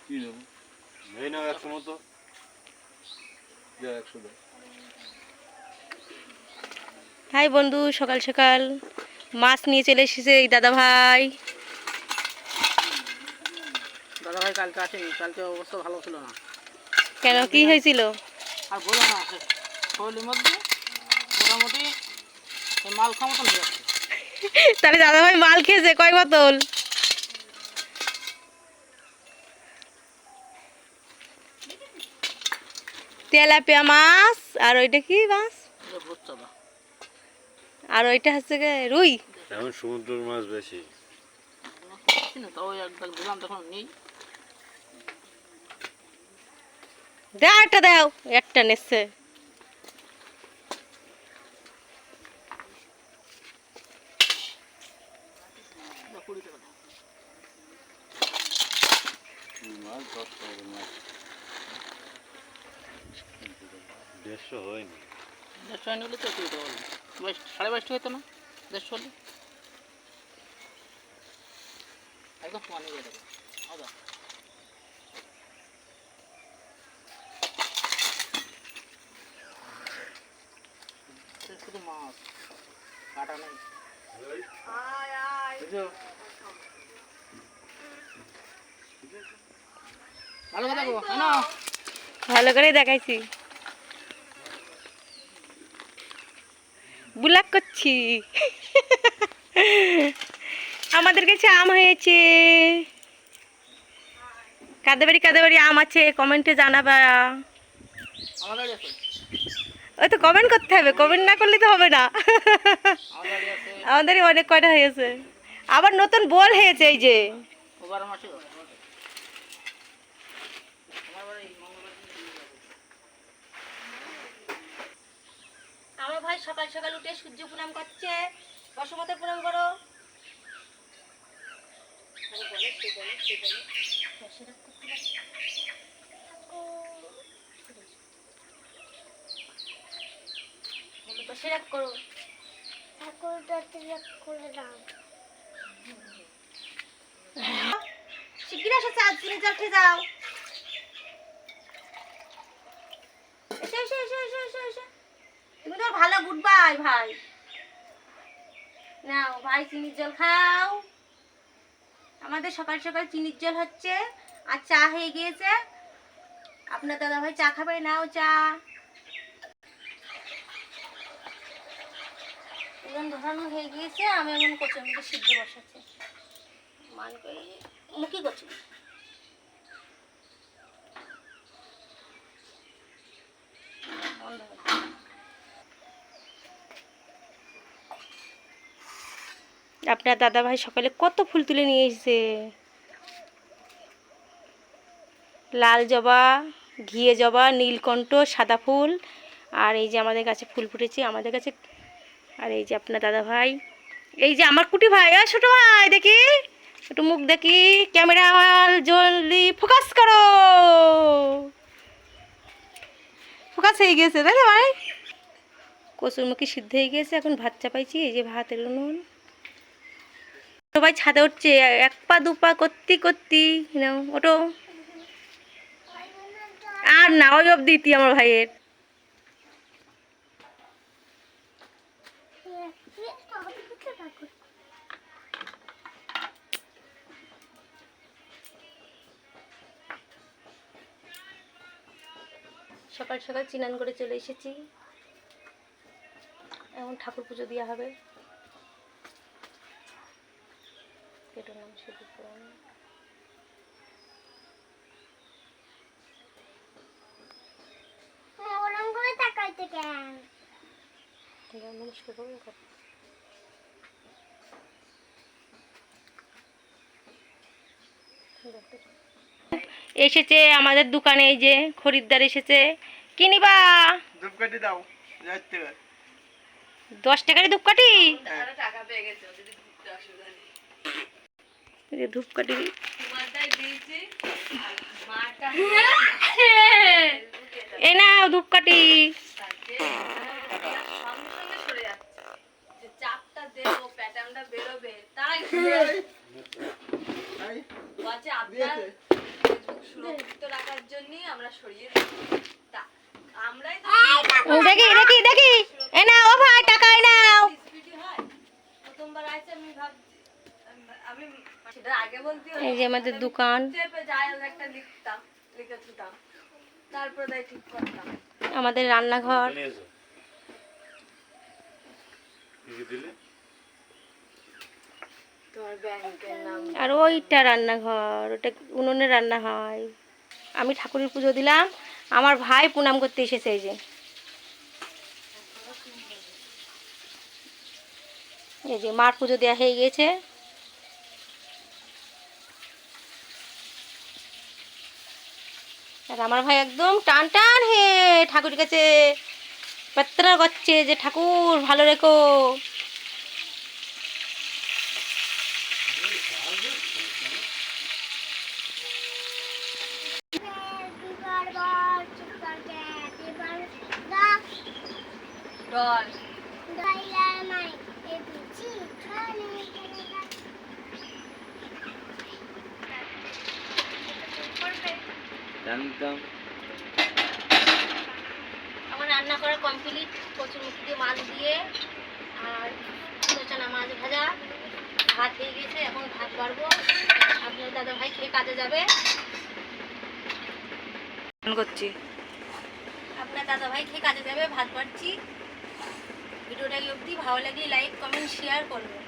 কি নেব? নেই না 100 মতো। যা 100 দাও। হাই বন্ধু, সকাল সকাল মাছ নিয়ে চলে এসেছে এই দাদা ভাই। কালকে আসেনি, কালকে অবস্থা ভালো ছিল না। কেন, কি হয়েছিল? আর বলো না, শরীরের মধ্যে মোটামুটি মাল খাওয়া মতন হয়ে যাচ্ছে। তাহলে দাদা ভাই মাল খেয়েছে কয় বোতল? তেলাপিয়া মাছ, আর ওইটা কি মাছ? আর ওইটা হচ্ছে রুই। এখন সমুদ্রের মাছ বেশি। তাও একবার দিলাম, তখন নেই। দাও একটা, দাও একটা নেছে। মাছ 10 টাকা মাছ। 150 হয়নি। 150 হলে তো একটু 22.5 হতো না? 150 হলে একদম সমান হয়ে যাবে। শুধু মাছ কাটা নেই। ভালো কথা গো, না ভালো করে দেখাইছি, বুলাক করছি। আমাদের কাছে আম হয়েছে। কাদের বাড়ি আম আছে কমেন্টে জানাবা। আমাদের আছে, ওই তো কমেন্ট করতে হবে, কমেন্ট না করলে তো হবে না। আমাদের আছে। আমাদেরই অনেক কয়টা হয়েছে, আবার নতুন বল হয়েছে এই যে। ও 12 মাসে আমার ভাই সকাল সকাল উঠে সূর্য প্রণাম করছে। বসুমতের প্রণাম করো। করো শিগগির এসে চা চিনি জল খেয়ে যাও। এসো এসো এসো এসো এসো এসো। তুমি তো ভালো গুড বাই ভাই। নাও ভাই চিনির জল খাও। আমাদের সকাল সকাল চিনির জল হচ্ছে, আর চা হয়ে গিয়েছে। আপনার দাদা ভাই চা খাবে, নাও চা। এখন ধরানো হয়ে গিয়েছে, আমি এখন কচুর মধ্যে সিদ্ধ বসাচ্ছি। মান করে মুখি কচু। আপনার দাদা ভাই সকালে কত ফুল তুলে নিয়ে এসেছে। লাল জবা, ঘিয়ে জবা, নীলকণ্ঠ, সাদা ফুল, আর এই যে আমাদের কাছে ফুল ফুটেছে আমাদের কাছে। আর এই যে আপনার দাদা ভাই, এই যে আমার কুটি ভাই। ছোট ভাই দেখি একটু মুখ দেখি, ক্যামেরা জলদি ফোকাস করো। ফোকাস হয়ে গেছে তাই না ভাই? কচুরমুখী সিদ্ধ হয়ে গেছে, এখন ভাত চাপাইছি। এই যে ভাতের উনুন। সবাই ছাদে উঠছে, এক পা দু পা করতে করতে। ওটো আর না, ওই অব্দি আমার ভাইয়ের। সকাল সকাল চিনান করে চলে এসেছি, এখন ঠাকুর পুজো দেওয়া হবে। এসেছে আমাদের দোকানে, এই যে খরিদ্দার এসেছে। কি নিবা? ধূপকাঠি দাও। 10 টাকারই ধূপকাঠি। ধূপকাঠি এই না, ধূপকাঠি। সুরক্ষিত রাখার জন্যই আমরা সরিয়ে দিই। তা আমরাই তো দেখি দেখি দেখি এ না ও ভাই টাকা এ নাও। স্পিডি হয়। প্রথমবার আইছে আমি আমি সেটা আগে বলতে হতো। এই যে আমাদের দোকান, চেপে যাই একটা লিখতাম, লিখে দিতাম। তারপর তাই ঠিক করতাম। আমাদের রান্নাঘর, নিয়েছো কি কি দিলে? তোমার ব্যাংকের নাম আর ওইটা রান্নাঘর, ওটা উনুনে রান্না হয়। আমি ঠাকুরের পুজো দিলাম, আমার ভাই প্রণাম করতে এসেছে। এই যে মার পুজো দেওয়া হয়ে গেছে। আর আমার ভাই একদম টান টান হে ঠাকুরের কাছে প্রার্থনা করছে যে ঠাকুর ভালো রেখো। ডল জানতাম আমার রান্না করা কমপ্লিট, কচুরমুখী দিয়ে মাছ দিয়ে আর চানা মাছ ভাজা, ভাত হয়ে গেছে। এখন ভাত বাড়বো। আপনার দাদা ভাই খেয়ে কাজে যাবে। করছি। আপনার দাদা ভাই খেয়ে কাজে যাবে, ভাত বাড়ছি। ভিডিওটা অবধি ভালো লাগলে লাইক কমেন্ট শেয়ার করবেন।